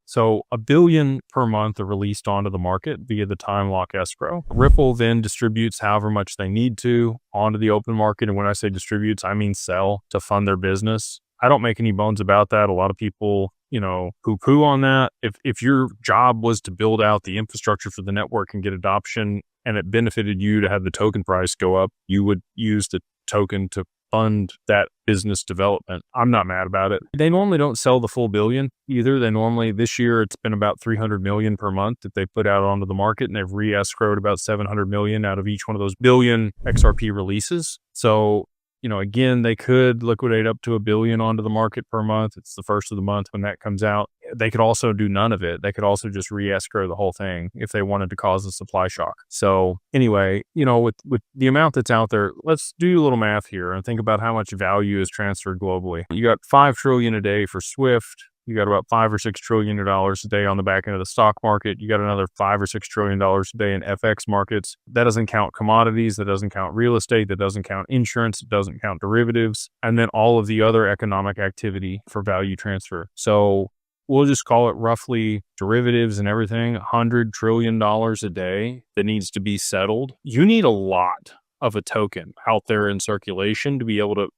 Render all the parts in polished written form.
So $1 billion per month are released onto the market via the time lock escrow. Ripple then distributes however much they need to onto the open market. And when I say distributes, I mean sell to fund their business. I don't make any bones about that. A lot of people, poo-poo on that. If your job was to build out the infrastructure for the network and get adoption, and it benefited you to have the token price go up, you would use the token to fund that business development. I'm not mad about it. They normally don't sell the full billion either. This year, it's been about 300 million per month that they put out onto the market, and they've re-escrowed about 700 million out of each one of those billion XRP releases. So, again, they could liquidate up to $1 billion onto the market per month. It's the first of the month when that comes out. They could also do none of it. They could also just re-escrow the whole thing if they wanted to cause a supply shock. So anyway, with the amount that's out there, let's do a little math here and think about how much value is transferred globally. You got 5 trillion a day for Swift. You got about $5 or $6 trillion a day on the back end of the stock market. You got another $5 or $6 trillion a day in FX markets. That doesn't count commodities. That doesn't count real estate. That doesn't count insurance. It doesn't count derivatives. And then all of the other economic activity for value transfer. So we'll just call it roughly derivatives and everything, $100 trillion a day that needs to be settled. You need a lot of a token out there in circulation to be able to,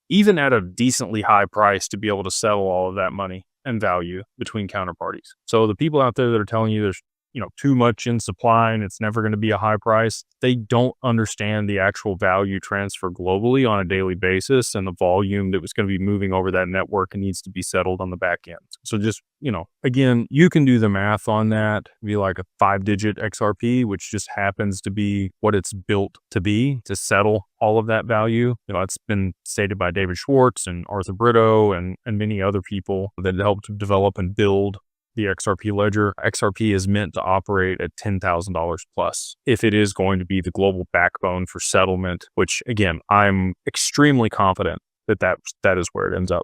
even at a decently high price, to be able to settle all of that money and value between counterparties. So the people out there that are telling you there's too much in supply and it's never going to be a high price, they don't understand the actual value transfer globally on a daily basis and the volume that was going to be moving over that network and needs to be settled on the back end. So just, again, you can do the math on that, be like a 5-digit XRP, which just happens to be what it's built to be to settle all of that value. It's been stated by David Schwartz and Arthur Brito and many other people that helped develop and build the XRP ledger. XRP is meant to operate at $10,000 plus if it is going to be the global backbone for settlement, which again, I'm extremely confident that is where it ends up.